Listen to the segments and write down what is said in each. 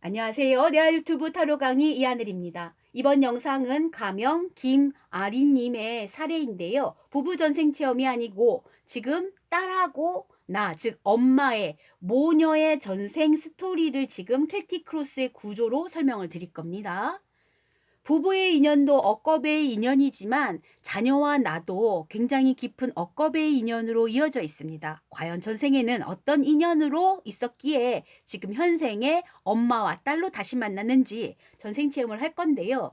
안녕하세요. 내아 유튜브 타로 강의 이하늘입니다. 이번 영상은 가명 김아린님의 사례인데요. 부부 전생 체험이 아니고 지금 딸하고 나, 즉 엄마의 모녀의 전생 스토리를 지금 켈틱 크로스의 구조로 설명을 드릴 겁니다. 부부의 인연도 억겁의 인연이지만 자녀와 나도 굉장히 깊은 억겁의 인연으로 이어져 있습니다. 과연 전생에는 어떤 인연으로 있었기에 지금 현생에 엄마와 딸로 다시 만났는지 전생 체험을 할 건데요.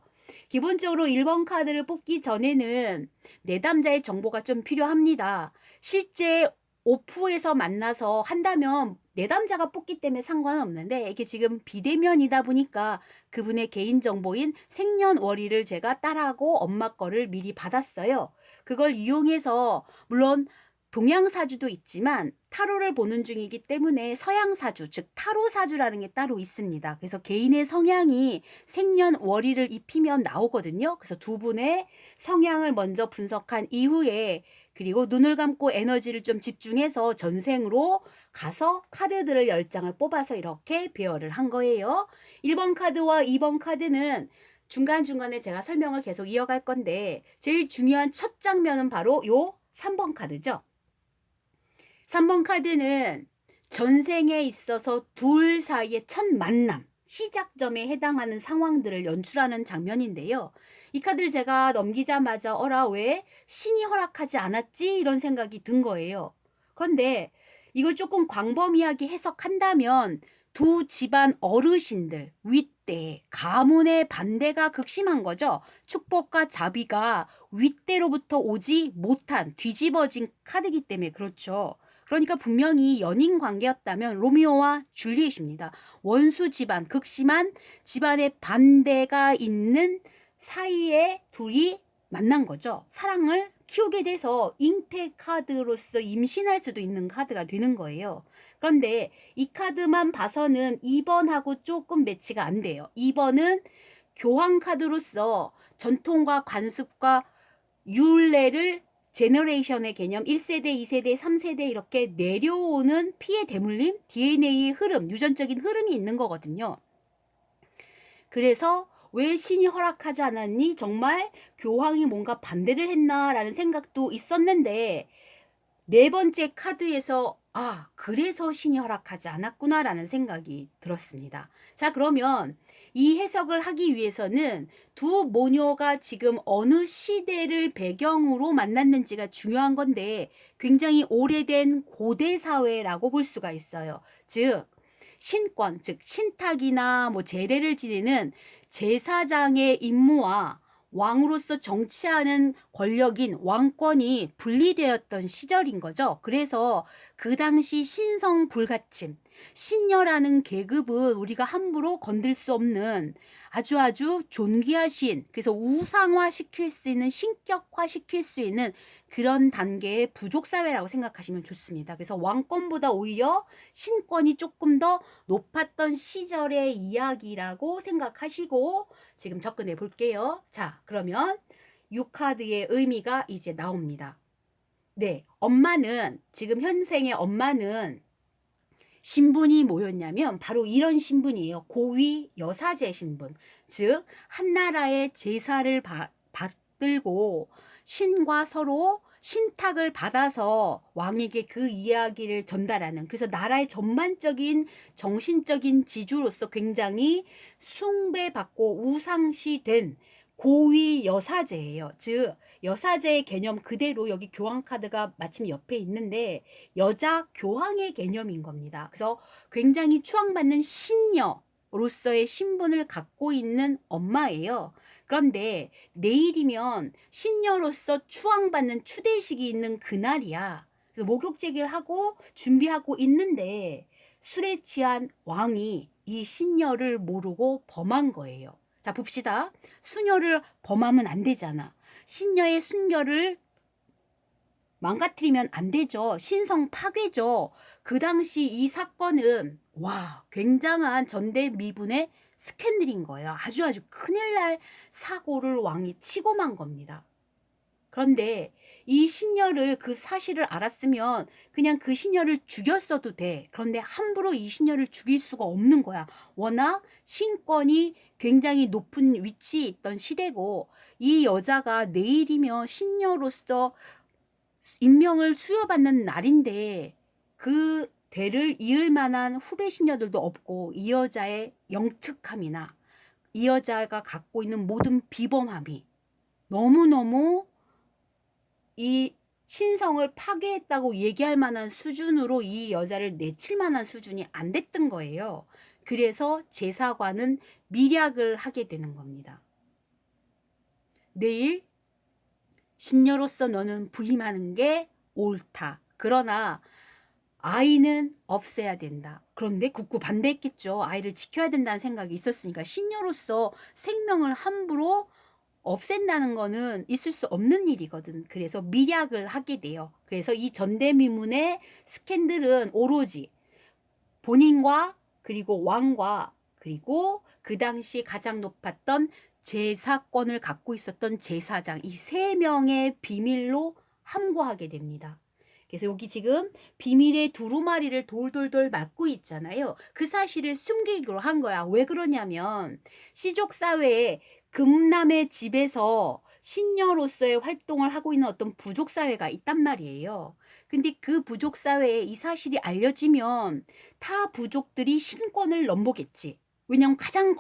기본적으로 1번 카드를 뽑기 전에는 내담자의 정보가 좀 필요합니다. 실제 오프에서 만나서 한다면 내담자가 뽑기 때문에 상관은 없는데 이게 지금 비대면이다 보니까 그분의 개인정보인 생년월일을 제가 딸하고 엄마 거를 미리 받았어요. 그걸 이용해서 물론 동양사주도 있지만 타로를 보는 중이기 때문에 서양사주, 즉 타로사주라는 게 따로 있습니다. 그래서 개인의 성향이 생년월일을 입히면 나오거든요. 그래서 두 분의 성향을 먼저 분석한 이후에 그리고 눈을 감고 에너지를 좀 집중해서 전생으로 가서 카드들을 10장을 뽑아서 이렇게 배열을 한 거예요. 1번 카드와 2번 카드는 중간중간에 제가 설명을 계속 이어갈 건데 제일 중요한 첫 장면은 바로 요 3번 카드죠. 3번 카드는 전생에 있어서 둘 사이의 첫 만남, 시작점에 해당하는 상황들을 연출하는 장면인데요. 이 카드를 제가 넘기자마자 어라 왜 신이 허락하지 않았지? 이런 생각이 든 거예요. 그런데 이걸 조금 광범위하게 해석한다면 두 집안 어르신들, 윗대, 가문의 반대가 극심한 거죠. 축복과 자비가 윗대로부터 오지 못한 뒤집어진 카드이기 때문에 그렇죠. 그러니까 분명히 연인 관계였다면 로미오와 줄리엣입니다. 원수 집안, 극심한 집안의 반대가 있는 사이에 둘이 만난 거죠. 사랑을 키우게 돼서 잉태 카드로서 임신할 수도 있는 카드가 되는 거예요. 그런데 이 카드만 봐서는 2번하고 조금 매치가 안 돼요. 2번은 교황 카드로서 전통과 관습과 율례를 제너레이션의 개념 1세대, 2세대, 3세대 이렇게 내려오는 피해 대물림, DNA의 흐름, 유전적인 흐름이 있는 거거든요. 그래서 왜 신이 허락하지 않았니? 정말 교황이 뭔가 반대를 했나라는 생각도 있었는데 네 번째 카드에서 그래서 신이 허락하지 않았구나라는 생각이 들었습니다. 자, 그러면 이 해석을 하기 위해서는 두 모녀가 지금 어느 시대를 배경으로 만났는지가 중요한 건데 굉장히 오래된 고대 사회라고 볼 수가 있어요. 즉 신권, 즉 신탁이나 뭐 제례를 지내는 제사장의 임무와 왕으로서 정치하는 권력인 왕권이 분리되었던 시절인 거죠. 그래서 그 당시 신성 불가침, 신녀라는 계급은 우리가 함부로 건들 수 없는 아주 존귀하신, 그래서 우상화 시킬 수 있는, 신격화 시킬 수 있는 그런 단계의 부족 사회라고 생각하시면 좋습니다. 그래서 왕권보다 오히려 신권이 조금 더 높았던 시절의 이야기라고 생각하시고 지금 접근해 볼게요. 자, 그러면 6카드의 의미가 이제 나옵니다. 네, 엄마는 지금 현생의 엄마는 신분이 뭐였냐면 바로 이런 신분이에요. 고위 여사제 신분. 즉 한나라의 제사를 받들고 신과 서로 신탁을 받아서 왕에게 그 이야기를 전달하는, 그래서 나라의 전반적인 정신적인 지주로서 굉장히 숭배받고 우상시된 고위 여사제예요. 즉 여사제의 개념 그대로 여기 교황 카드가 마침 옆에 있는데 여자 교황의 개념인 겁니다. 그래서 굉장히 추앙받는 신녀로서의 신분을 갖고 있는 엄마예요. 그런데 내일이면 신녀로서 추앙받는 추대식이 있는 그날이야. 그래서 목욕제기를 하고 준비하고 있는데 술에 취한 왕이 이 신녀를 모르고 범한 거예요. 자, 봅시다. 수녀를 범하면 안 되잖아. 신녀의 순결을 망가뜨리면 안 되죠. 신성 파괴죠. 그 당시 이 사건은 굉장한 전대미분의 스캔들인 거예요. 아주 큰일 날 사고를 왕이 치고 만 겁니다. 그런데 이 신녀를 그 사실을 알았으면 그냥 그 신녀를 죽였어도 돼. 그런데 함부로 이 신녀를 죽일 수가 없는 거야. 워낙 신권이 굉장히 높은 위치에 있던 시대고 이 여자가 내일이면 신녀로서 임명을 수여받는 날인데 그 대를 이을 만한 후배 신녀들도 없고 이 여자의 영특함이나 이 여자가 갖고 있는 모든 비범함이 너무너무 이 신성을 파괴했다고 얘기할 만한 수준으로 이 여자를 내칠 만한 수준이 안 됐던 거예요. 그래서 제사관은 밀약을 하게 되는 겁니다. 내일 신녀로서 너는 부임하는 게 옳다. 그러나 아이는 없애야 된다. 그런데 굳고 반대했겠죠. 아이를 지켜야 된다는 생각이 있었으니까 신녀로서 생명을 함부로 없앤다는 거는 있을 수 없는 일이거든. 그래서 밀약을 하게 돼요. 그래서 이 전대미문의 스캔들은 오로지 본인과 그리고 왕과 그리고 그 당시 가장 높았던 제사권을 갖고 있었던 제사장 이 세 명의 비밀로 함구하게 됩니다. 그래서 여기 지금 비밀의 두루마리를 돌돌돌 맞고 있잖아요. 그 사실을 숨기기로 한 거야. 왜 그러냐면 시족 사회에 금남의 집에서 신녀로서의 활동을 하고 있는 어떤 부족 사회가 있단 말이에요. 근데 그 부족 사회에 이 사실이 알려지면 타 부족들이 신권을 넘보겠지. 왜냐하면 가장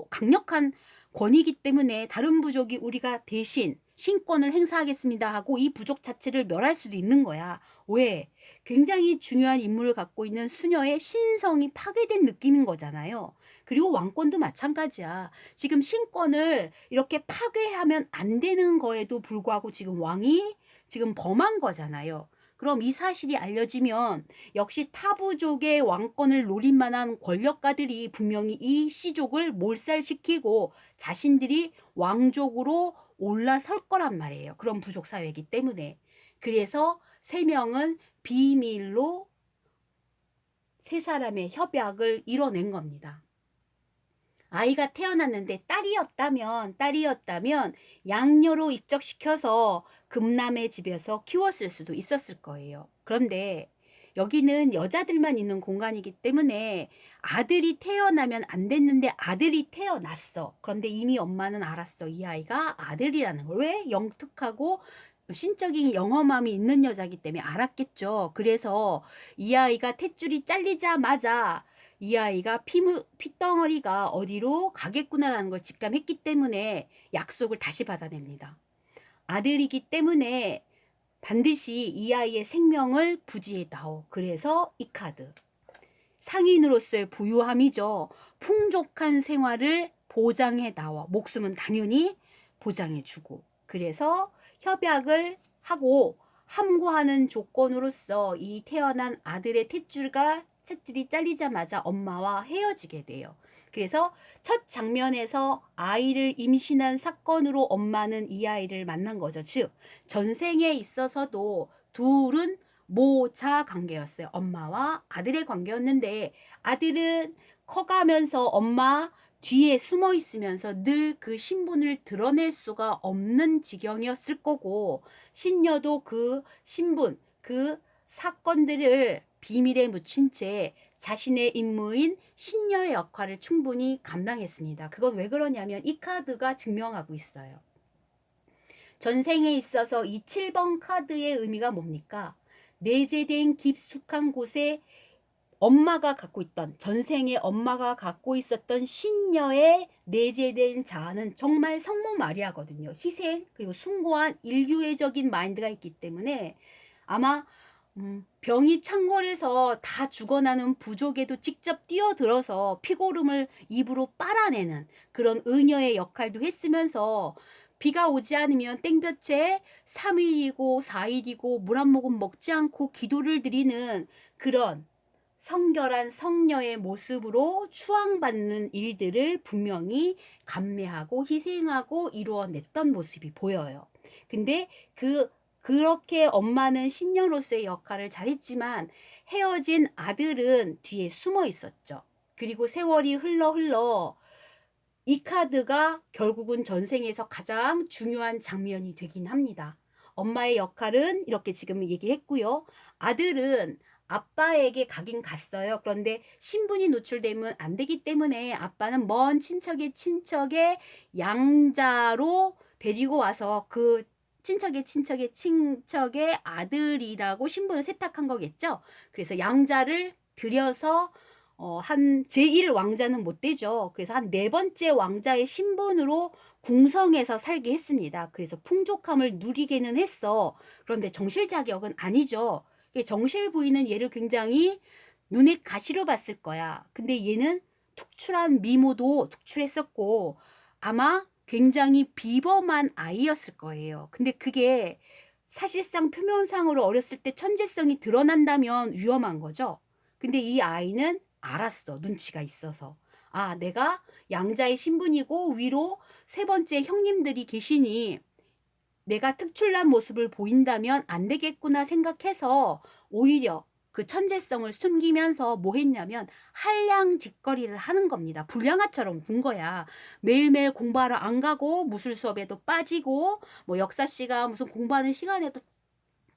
강력한 권위이기 때문에 다른 부족이 우리가 대신 신권을 행사하겠습니다 하고 이 부족 자체를 멸할 수도 있는 거야. 왜? 굉장히 중요한 임무를 갖고 있는 수녀의 신성이 파괴된 느낌인 거잖아요. 그리고 왕권도 마찬가지야. 지금 신권을 이렇게 파괴하면 안 되는 거에도 불구하고 지금 왕이 지금 범한 거잖아요. 그럼 이 사실이 알려지면 역시 타부족의 왕권을 노릴 만한 권력가들이 분명히 이 씨족을 몰살시키고 자신들이 왕족으로 올라설 거란 말이에요. 그런 부족 사회이기 때문에. 그래서 세 명은 비밀로 세 사람의 협약을 이뤄낸 겁니다. 아이가 태어났는데 딸이었다면 양녀로 입적시켜서 금남의 집에서 키웠을 수도 있었을 거예요. 그런데 여기는 여자들만 있는 공간이기 때문에 아들이 태어나면 안 됐는데 아들이 태어났어. 그런데 이미 엄마는 알았어. 이 아이가 아들이라는 걸. 왜? 영특하고 신적인 영험함이 있는 여자이기 때문에 알았겠죠. 그래서 이 아이가 탯줄이 잘리자마자 이 아이가 핏덩어리가 어디로 가겠구나라는 걸 직감했기 때문에 약속을 다시 받아냅니다. 아들이기 때문에 반드시 이 아이의 생명을 부지해다오. 그래서 이 카드. 상인으로서의 부유함이죠. 풍족한 생활을 보장해다오. 목숨은 당연히 보장해주고. 그래서 협약을 하고 함구하는 조건으로서 이 태어난 아들의 탯줄이 잘리자마자 엄마와 헤어지게 돼요. 그래서 첫 장면에서 아이를 임신한 사건으로 엄마는 이 아이를 만난 거죠. 즉 전생에 있어서도 둘은 모자 관계였어요. 엄마와 아들의 관계였는데 아들은 커가면서 엄마 뒤에 숨어 있으면서 늘 그 신분을 드러낼 수가 없는 지경이었을 거고 신녀도 그 신분, 그 사건들을 비밀에 묻힌 채 자신의 임무인 신녀의 역할을 충분히 감당했습니다. 그건 왜 그러냐면 이 카드가 증명하고 있어요. 전생에 있어서 이 7번 카드의 의미가 뭡니까? 내재된 깊숙한 곳에 엄마가 갖고 있던 전생에 엄마가 갖고 있었던 신녀의 내재된 자아는 정말 성모 마리아거든요. 희생 그리고 숭고한 인류애적인 마인드가 있기 때문에 아마 병이 창궐해서 다 죽어나는 부족에도 직접 뛰어들어서 피고름을 입으로 빨아내는 그런 의녀의 역할도 했으면서 비가 오지 않으면 땡볕에 3일이고 4일이고 물 한 모금 먹지 않고 기도를 드리는 그런 성결한 성녀의 모습으로 추앙받는 일들을 분명히 감내하고 희생하고 이루어냈던 모습이 보여요. 근데 그렇게 엄마는 신녀로서의 역할을 잘했지만 헤어진 아들은 뒤에 숨어 있었죠. 그리고 세월이 흘러 이 카드가 결국은 전생에서 가장 중요한 장면이 되긴 합니다. 엄마의 역할은 이렇게 지금 얘기했고요. 아들은 아빠에게 가긴 갔어요. 그런데 신분이 노출되면 안 되기 때문에 아빠는 먼 친척의 양자로 데리고 와서 그 친척의 아들이라고 신분을 세탁한 거겠죠. 그래서 양자를 들여서 한 제1 왕자는 못 되죠. 그래서 한 네 번째 왕자의 신분으로 궁성에서 살게 했습니다. 그래서 풍족함을 누리게는 했어. 그런데 정실 자격은 아니죠. 정실 부인은 얘를 굉장히 눈에 가시로 봤을 거야. 근데 얘는 특출한 미모도 특출했었고 아마 굉장히 비범한 아이였을 거예요. 근데 그게 사실상 표면상으로 어렸을 때 천재성이 드러난다면 위험한 거죠. 근데 이 아이는 알았어. 눈치가 있어서. 아, 내가 양자의 신분이고 위로 세 번째 형님들이 계시니 내가 특출난 모습을 보인다면 안 되겠구나 생각해서 오히려 그 천재성을 숨기면서 뭐 했냐면 한량짓거리를 하는 겁니다. 불량아처럼 군 거야. 매일매일 공부하러 안 가고 무술 수업에도 빠지고 뭐 역사 씨가 무슨 공부하는 시간에도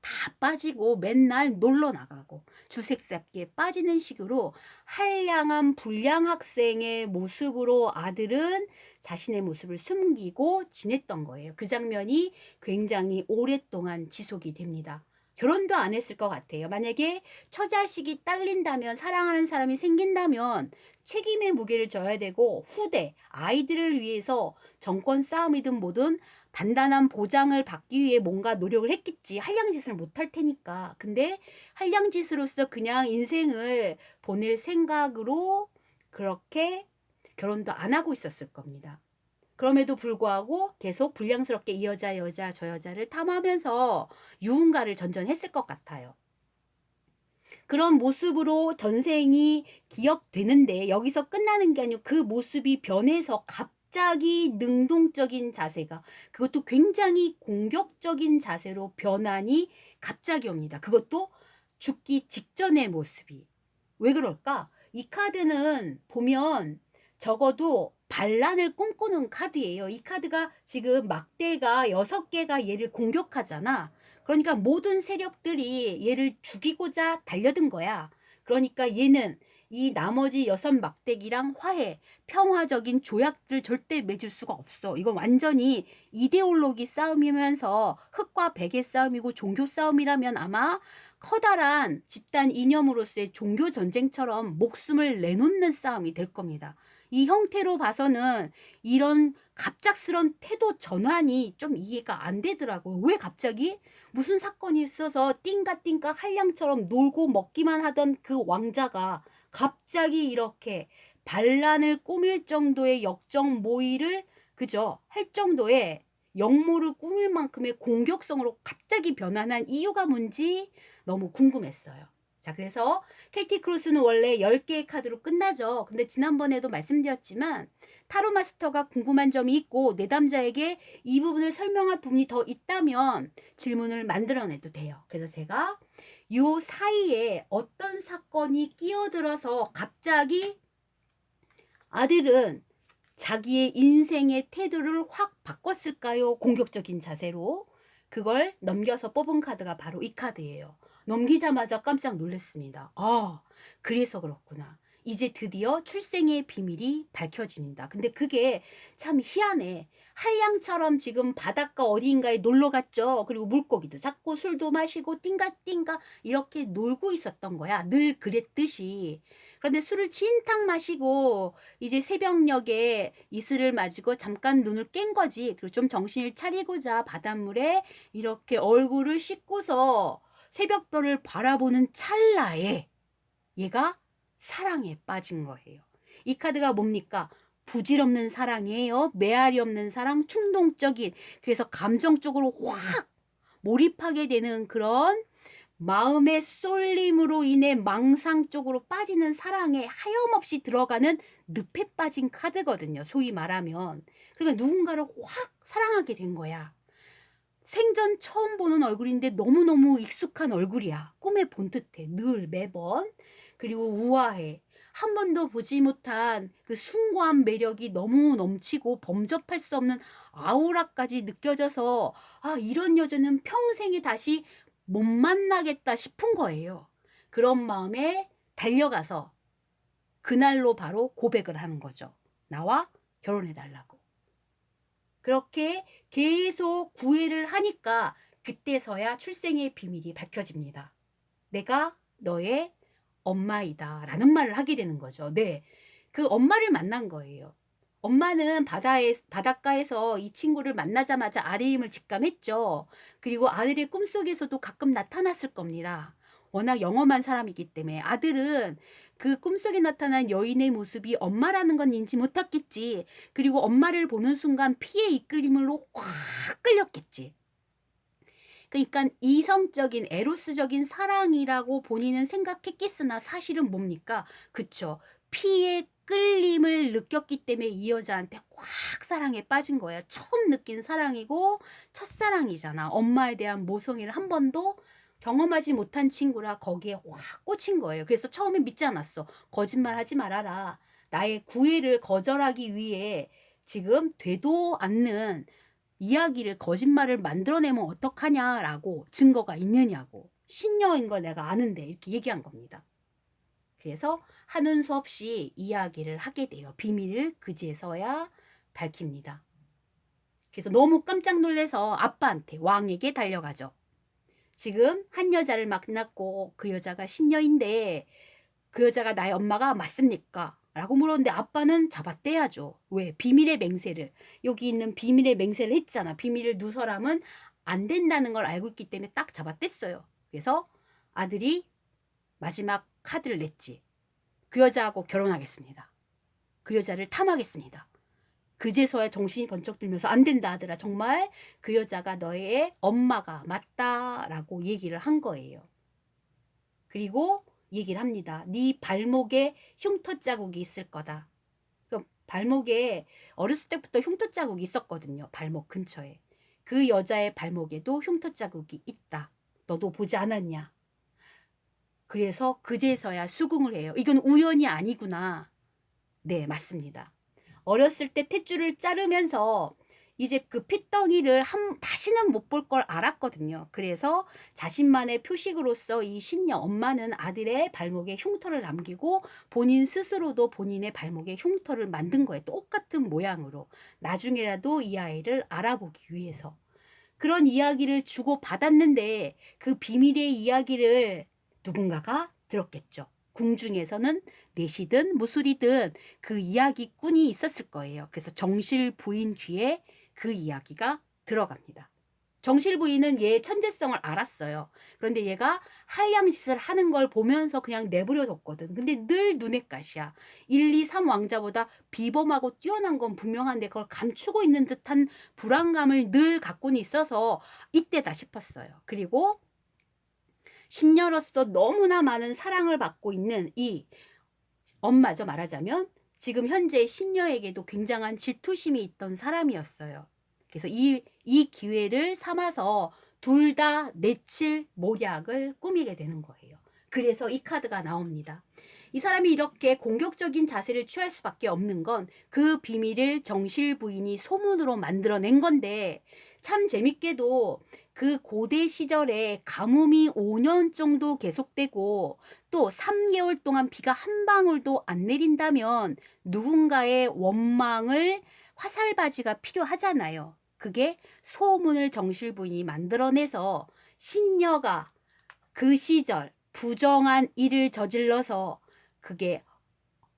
다 빠지고 맨날 놀러 나가고 주색잡기에 빠지는 식으로 한량한 불량 학생의 모습으로 아들은 자신의 모습을 숨기고 지냈던 거예요. 그 장면이 굉장히 오랫동안 지속이 됩니다. 결혼도 안 했을 것 같아요. 만약에 처자식이 딸린다면, 사랑하는 사람이 생긴다면 책임의 무게를 져야 되고 후대, 아이들을 위해서 정권 싸움이든 뭐든 단단한 보장을 받기 위해 뭔가 노력을 했겠지. 한량짓을 못할 테니까. 근데 한량짓으로서 그냥 인생을 보낼 생각으로 그렇게 결혼도 안 하고 있었을 겁니다. 그럼에도 불구하고 계속 불량스럽게 이 여자 저 여자를 탐하면서 유흥가를 전전했을 것 같아요. 그런 모습으로 전생이 기억되는데 여기서 끝나는 게 아니고 그 모습이 변해서 갑자기 능동적인 자세가, 그것도 굉장히 공격적인 자세로 변하니 갑자기 옵니다. 그것도 죽기 직전의 모습이. 왜 그럴까? 이 카드는 보면 적어도 반란을 꿈꾸는 카드예요. 이 카드가 지금 막대가 6개가 얘를 공격하잖아. 그러니까 모든 세력들이 얘를 죽이고자 달려든 거야. 그러니까 얘는 이 나머지 6막대기랑 화해, 평화적인 조약들 절대 맺을 수가 없어. 이건 완전히 이데올로기 싸움이면서 흑과 백의 싸움이고 종교 싸움이라면 아마 커다란 집단 이념으로서의 종교 전쟁처럼 목숨을 내놓는 싸움이 될 겁니다. 이 형태로 봐서는 이런 갑작스런 태도 전환이 좀 이해가 안 되더라고요. 왜 갑자기? 무슨 사건이 있어서 띵가띵가 한량처럼 놀고 먹기만 하던 그 왕자가 갑자기 이렇게 반란을 꾸밀 정도의 역정 모의를 그저 할 정도의 역모를 꾸밀 만큼의 공격성으로 갑자기 변환한 이유가 뭔지 너무 궁금했어요. 자, 그래서 켈틱 크로스는 원래 10개의 카드로 끝나죠. 근데 지난번에도 말씀드렸지만 타로 마스터가 궁금한 점이 있고 내담자에게 이 부분을 설명할 부분이 더 있다면 질문을 만들어내도 돼요. 그래서 제가 요 사이에 어떤 사건이 끼어들어서 갑자기 아들은 자기의 인생의 태도를 확 바꿨을까요? 공격적인 자세로. 그걸 넘겨서 뽑은 카드가 바로 이 카드예요. 넘기자마자 깜짝 놀랐습니다. 아, 그래서 그렇구나. 이제 드디어 출생의 비밀이 밝혀집니다. 근데 그게 참 희한해. 한량처럼 지금 바닷가 어디인가에 놀러 갔죠. 그리고 물고기도 잡고 술도 마시고 띵가띵가 이렇게 놀고 있었던 거야. 늘 그랬듯이. 그런데 술을 진탕 마시고 이제 새벽녘에 이슬을 맞고 잠깐 눈을 깬 거지. 그리고 좀 정신을 차리고자 바닷물에 이렇게 얼굴을 씻고서 새벽별을 바라보는 찰나에 얘가 사랑에 빠진 거예요. 이 카드가 뭡니까? 부질없는 사랑이에요. 메아리 없는 사랑, 충동적인. 그래서 감정적으로 확 몰입하게 되는 그런 마음의 쏠림으로 인해 망상 쪽으로 빠지는 사랑에 하염없이 들어가는 늪에 빠진 카드거든요. 소위 말하면. 그러니까 누군가를 확 사랑하게 된 거야. 생전 처음 보는 얼굴인데 너무너무 익숙한 얼굴이야. 꿈에 본 듯해. 늘 매번. 그리고 우아해. 한 번도 보지 못한 그 숭고한 매력이 너무 넘치고 범접할 수 없는 아우라까지 느껴져서 이런 여자는 평생에 다시 못 만나겠다 싶은 거예요. 그런 마음에 달려가서 그날로 바로 고백을 하는 거죠. 나와 결혼해 달라고. 그렇게 계속 구애를 하니까 그때서야 출생의 비밀이 밝혀집니다. 내가 너의 엄마이다 라는 말을 하게 되는 거죠. 네, 그 엄마를 만난 거예요. 엄마는 바닷가에서 이 친구를 만나자마자 아들임을 직감했죠. 그리고 아들의 꿈속에서도 가끔 나타났을 겁니다. 워낙 영험한 사람이기 때문에 아들은 그 꿈속에 나타난 여인의 모습이 엄마라는 건 인지 못했겠지. 그리고 엄마를 보는 순간 피의 이끌림으로 확 끌렸겠지. 그러니까 이성적인 에로스적인 사랑이라고 본인은 생각했겠으나 사실은 뭡니까? 그쵸. 피의 끌림을 느꼈기 때문에 이 여자한테 확 사랑에 빠진 거예요. 처음 느낀 사랑이고 첫사랑이잖아. 엄마에 대한 모성애를 한 번도 경험하지 못한 친구라 거기에 확 꽂힌 거예요. 그래서 처음에 믿지 않았어. 거짓말하지 말아라. 나의 구애를 거절하기 위해 지금 되도 않는 이야기를 거짓말을 만들어내면 어떡하냐라고 증거가 있느냐고 신녀인 걸 내가 아는데 이렇게 얘기한 겁니다. 그래서 하는 수 없이 이야기를 하게 돼요. 비밀을 그제서야 밝힙니다. 그래서 너무 깜짝 놀라서 아빠한테 왕에게 달려가죠. 지금 한 여자를 만났고 그 여자가 신녀인데 그 여자가 나의 엄마가 맞습니까? 라고 물었는데 아빠는 잡아떼야죠. 왜? 비밀의 맹세를. 여기 있는 비밀의 맹세를 했잖아. 비밀을 누설하면 안 된다는 걸 알고 있기 때문에 딱 잡아뗐어요. 그래서 아들이 마지막 카드를 냈지. 그 여자하고 결혼하겠습니다. 그 여자를 탐하겠습니다. 그제서야 정신이 번쩍 들면서 안 된다 아들아. 정말 그 여자가 너의 엄마가 맞다라고 얘기를 한 거예요. 그리고 얘기를 합니다. 네 발목에 흉터 자국이 있을 거다. 그럼 발목에 어렸을 때부터 흉터 자국이 있었거든요. 발목 근처에. 그 여자의 발목에도 흉터 자국이 있다. 너도 보지 않았냐? 그래서 그제서야 수긍을 해요. 이건 우연이 아니구나. 네, 맞습니다. 어렸을 때 탯줄을 자르면서 이제 그 핏덩이를 다시는 못 볼 걸 알았거든요. 그래서 자신만의 표식으로서 이 신녀 엄마는 아들의 발목에 흉터를 남기고 본인 스스로도 본인의 발목에 흉터를 만든 거예요. 똑같은 모양으로. 나중에라도 이 아이를 알아보기 위해서. 그런 이야기를 주고 받았는데 그 비밀의 이야기를 누군가가 들었겠죠. 궁중에서는 내시든 무술이든 그 이야기꾼이 있었을 거예요. 그래서 정실 부인 귀에 그 이야기가 들어갑니다. 정실 부인은 얘의 천재성을 알았어요. 그런데 얘가 한량짓을 하는 걸 보면서 그냥 내버려 뒀거든. 근데 늘 눈엣 가시야. 1, 2, 3 왕자보다 비범하고 뛰어난 건 분명한데 그걸 감추고 있는 듯한 불안감을 늘 갖고는 있어서 이때다 싶었어요. 그리고 신녀로서 너무나 많은 사랑을 받고 있는 이 엄마죠. 말하자면 지금 현재 신녀에게도 굉장한 질투심이 있던 사람이었어요. 그래서 이 기회를 삼아서 둘 다 내칠 모략을 꾸미게 되는 거예요. 그래서 이 카드가 나옵니다. 이 사람이 이렇게 공격적인 자세를 취할 수밖에 없는 건 그 비밀을 정실 부인이 소문으로 만들어낸 건데 참 재밌게도 그 고대 시절에 가뭄이 5년 정도 계속되고 또 3개월 동안 비가 한 방울도 안 내린다면 누군가의 원망을 화살바지가 필요하잖아요. 그게 소문을 정실 부인이 만들어내서 신녀가 그 시절 부정한 일을 저질러서 그게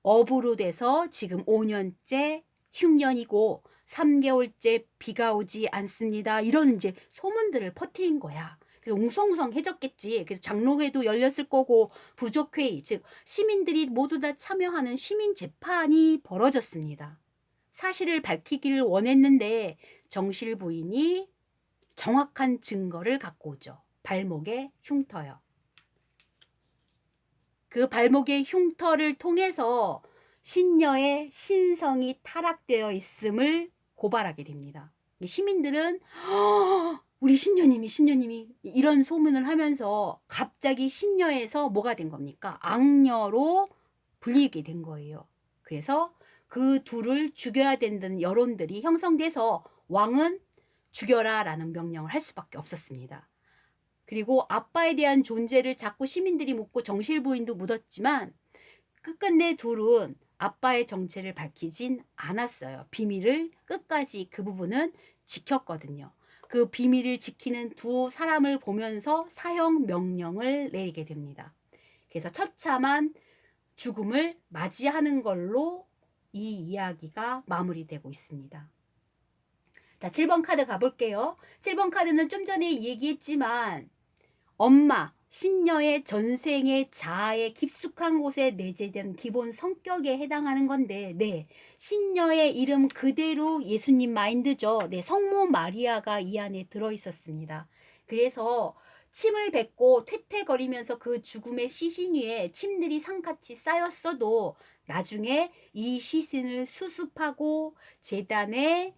업으로 돼서 지금 5년째 흉년이고 3개월째 비가 오지 않습니다. 이런 이제 소문들을 퍼뜨린 거야. 그래서 웅성웅성해졌겠지. 그래서 장로회도 열렸을 거고 부족회의, 즉 시민들이 모두 다 참여하는 시민 재판이 벌어졌습니다. 사실을 밝히기를 원했는데 정실 부인이 정확한 증거를 갖고 오죠. 발목에 흉터요. 그 발목의 흉터를 통해서 신녀의 신성이 타락되어 있음을 고발하게 됩니다. 시민들은 우리 신녀님이 이런 소문을 하면서 갑자기 신녀에서 뭐가 된 겁니까? 악녀로 불리게 된 거예요. 그래서 그 둘을 죽여야 된다는 여론들이 형성돼서 왕은 죽여라 라는 명령을 할 수밖에 없었습니다. 그리고 아빠에 대한 존재를 자꾸 시민들이 묻고 정실부인도 묻었지만 끝끝내 둘은 아빠의 정체를 밝히진 않았어요. 비밀을 끝까지 그 부분은 지켰거든요. 그 비밀을 지키는 두 사람을 보면서 사형 명령을 내리게 됩니다. 그래서 처참한 죽음을 맞이하는 걸로 이 이야기가 마무리되고 있습니다. 자, 7번 카드 가볼게요. 7번 카드는 좀 전에 얘기했지만 엄마, 신녀의 전생의 자아의 깊숙한 곳에 내재된 기본 성격에 해당하는 건데, 네, 신녀의 이름 그대로 예수님 마인드죠. 네, 성모 마리아가 이 안에 들어있었습니다. 그래서 침을 뱉고 퇴퇴거리면서 그 죽음의 시신 위에 침들이 산같이 쌓였어도 나중에 이 시신을 수습하고 제단에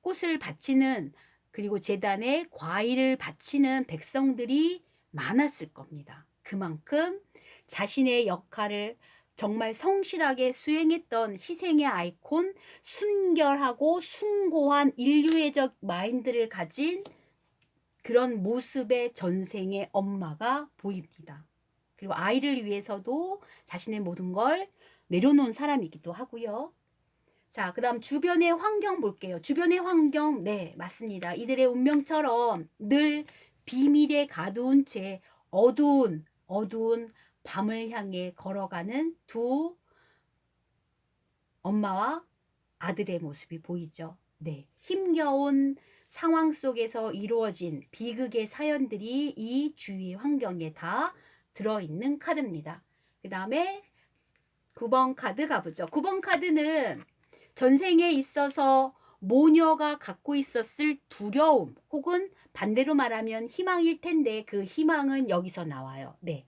꽃을 바치는, 그리고 제단에 과일을 바치는 백성들이 많았을 겁니다. 그만큼 자신의 역할을 정말 성실하게 수행했던 희생의 아이콘, 순결하고 숭고한 인류애적 마인드를 가진 그런 모습의 전생의 엄마가 보입니다. 그리고 아이를 위해서도 자신의 모든 걸 내려놓은 사람이기도 하고요. 자, 그 다음 주변의 환경 볼게요. 주변의 환경, 네, 맞습니다. 이들의 운명처럼 늘 비밀에 가두은 채 어두운 밤을 향해 걸어가는 두 엄마와 아들의 모습이 보이죠. 네, 힘겨운 상황 속에서 이루어진 비극의 사연들이 이 주위 환경에 다 들어있는 카드입니다. 그 다음에 9번 카드 가보죠. 9번 카드는 전생에 있어서 모녀가 갖고 있었을 두려움 혹은 반대로 말하면 희망일 텐데 그 희망은 여기서 나와요. 네.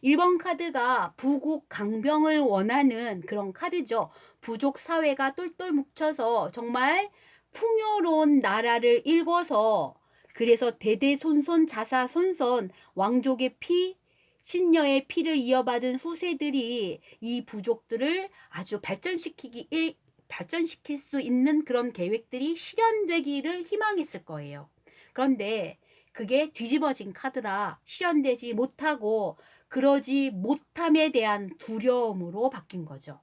1번 카드가 부국 강병을 원하는 그런 카드죠. 부족 사회가 똘똘 뭉쳐서 정말 풍요로운 나라를 일궈서 그래서 대대손손 자사손손 왕족의 피, 신녀의 피를 이어받은 후세들이 이 부족들을 아주 발전시킬 수 있는 그런 계획들이 실현되기를 희망했을 거예요. 그런데 그게 뒤집어진 카드라 실현되지 못하고 그러지 못함에 대한 두려움으로 바뀐 거죠.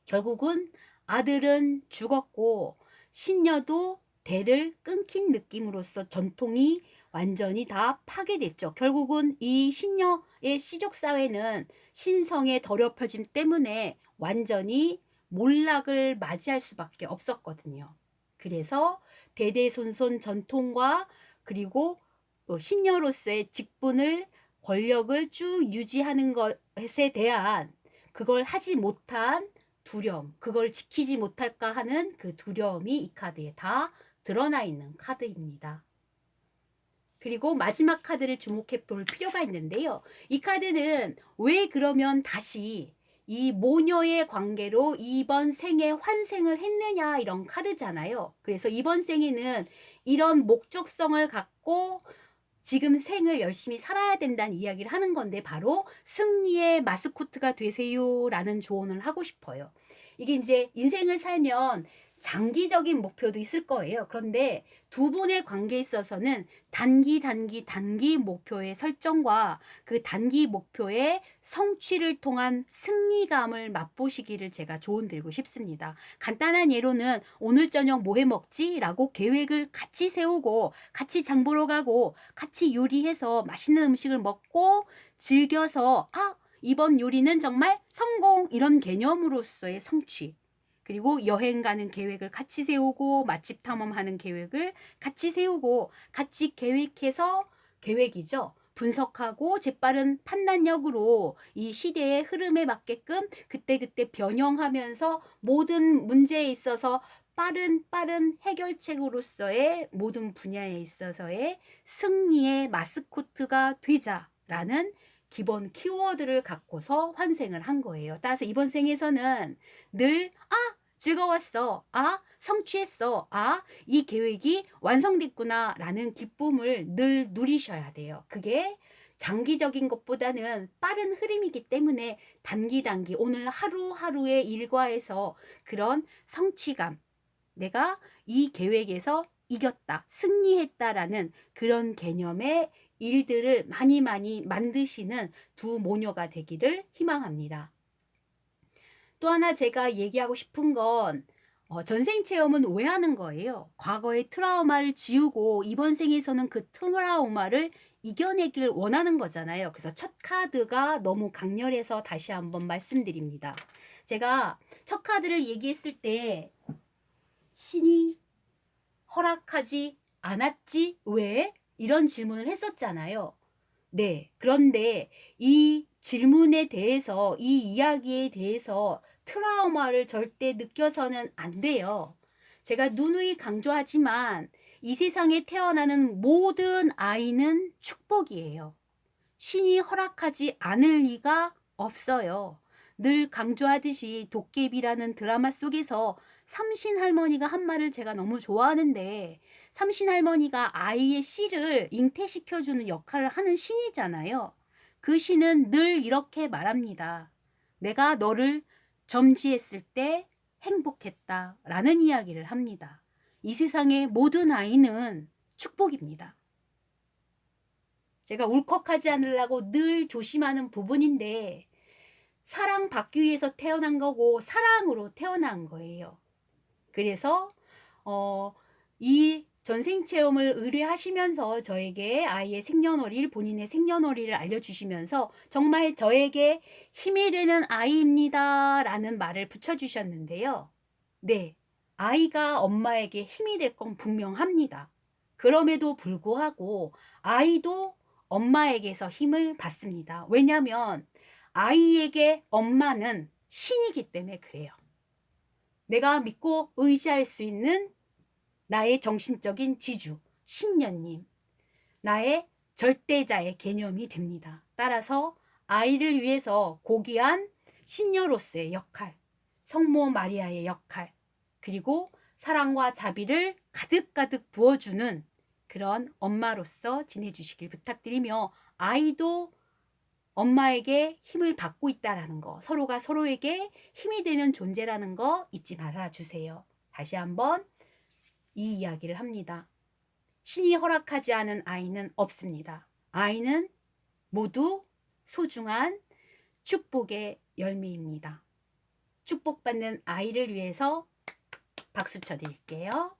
결국은 아들은 죽었고 신녀도 대를 끊긴 느낌으로써 전통이 완전히 다 파괴됐죠. 결국은 이 신녀의 시족사회는 신성의 더럽혀짐 때문에 완전히 몰락을 맞이할 수밖에 없었거든요. 그래서 대대손손 전통과 그리고 신녀로서의 직분을 권력을 쭉 유지하는 것에 대한 그걸 하지 못한 두려움, 그걸 지키지 못할까 하는 그 두려움이 이 카드에 다 드러나 있는 카드입니다. 그리고 마지막 카드를 주목해 볼 필요가 있는데요. 이 카드는 왜 그러면 다시 이 모녀의 관계로 이번 생에 환생을 했느냐 이런 카드잖아요. 그래서 이번 생에는 이런 목적성을 갖고 지금 생을 열심히 살아야 된다는 이야기를 하는 건데 바로 승리의 마스코트가 되세요라는 조언을 하고 싶어요. 이게 이제 인생을 살면 장기적인 목표도 있을 거예요. 그런데 두 분의 관계에 있어서는 단기 목표의 설정과 그 단기 목표의 성취를 통한 승리감을 맛보시기를 제가 조언 드리고 싶습니다. 간단한 예로는 오늘 저녁 뭐 해 먹지? 라고 계획을 같이 세우고 같이 장 보러 가고 같이 요리해서 맛있는 음식을 먹고 즐겨서 이번 요리는 정말 성공 이런 개념으로서의 성취. 그리고 여행 가는 계획을 같이 세우고 맛집 탐험하는 계획을 같이 세우고 같이 계획해서 계획이죠. 분석하고 재빠른 판단력으로 이 시대의 흐름에 맞게끔 그때그때 변형하면서 모든 문제에 있어서 빠른 해결책으로서의 모든 분야에 있어서의 승리의 마스코트가 되자라는 기본 키워드를 갖고서 환생을 한 거예요. 따라서 이번 생에서는 늘 즐거웠어. 성취했어. 이 계획이 완성됐구나 라는 기쁨을 늘 누리셔야 돼요. 그게 장기적인 것보다는 빠른 흐름이기 때문에 단기 오늘 하루하루의 일과에서 그런 성취감, 내가 이 계획에서 이겼다, 승리했다라는 그런 개념의 일들을 많이 만드시는 두 모녀가 되기를 희망합니다. 또 하나 제가 얘기하고 싶은 건 전생 체험은 왜 하는 거예요? 과거의 트라우마를 지우고 이번 생에서는 그 트라우마를 이겨내길 원하는 거잖아요. 그래서 첫 카드가 너무 강렬해서 다시 한번 말씀드립니다. 제가 첫 카드를 얘기했을 때 신이 허락하지 않았지? 왜? 이런 질문을 했었잖아요. 네. 그런데 이 질문에 대해서, 이 이야기에 대해서 트라우마를 절대 느껴서는 안 돼요. 제가 누누이 강조하지만 이 세상에 태어나는 모든 아이는 축복이에요. 신이 허락하지 않을 리가 없어요. 늘 강조하듯이 도깨비라는 드라마 속에서 삼신 할머니가 한 말을 제가 너무 좋아하는데, 삼신 할머니가 아이의 씨를 잉태시켜주는 역할을 하는 신이잖아요. 그 신은 늘 이렇게 말합니다. 내가 너를 점지했을 때 행복했다 라는 이야기를 합니다. 이 세상의 모든 아이는 축복입니다. 제가 울컥하지 않으려고 늘 조심하는 부분인데, 사랑받기 위해서 태어난 거고 사랑으로 태어난 거예요. 그래서 이 전생체험을 의뢰하시면서 저에게 아이의 생년월일, 본인의 생년월일을 알려주시면서 정말 저에게 힘이 되는 아이입니다 라는 말을 붙여주셨는데요. 네, 아이가 엄마에게 힘이 될 건 분명합니다. 그럼에도 불구하고 아이도 엄마에게서 힘을 받습니다. 왜냐하면 아이에게 엄마는 신이기 때문에 그래요. 내가 믿고 의지할 수 있는 나의 정신적인 지주, 신녀님, 나의 절대자의 개념이 됩니다. 따라서 아이를 위해서 고귀한 신녀로서의 역할, 성모 마리아의 역할, 그리고 사랑과 자비를 가득가득 부어주는 그런 엄마로서 지내주시길 부탁드리며, 아이도 엄마에게 힘을 받고 있다라는 거, 서로가 서로에게 힘이 되는 존재라는 거 잊지 말아주세요. 다시 한번 이 이야기를 합니다. 신이 허락하지 않은 아이는 없습니다. 아이는 모두 소중한 축복의 열매입니다. 축복받는 아이를 위해서 박수 쳐드릴게요.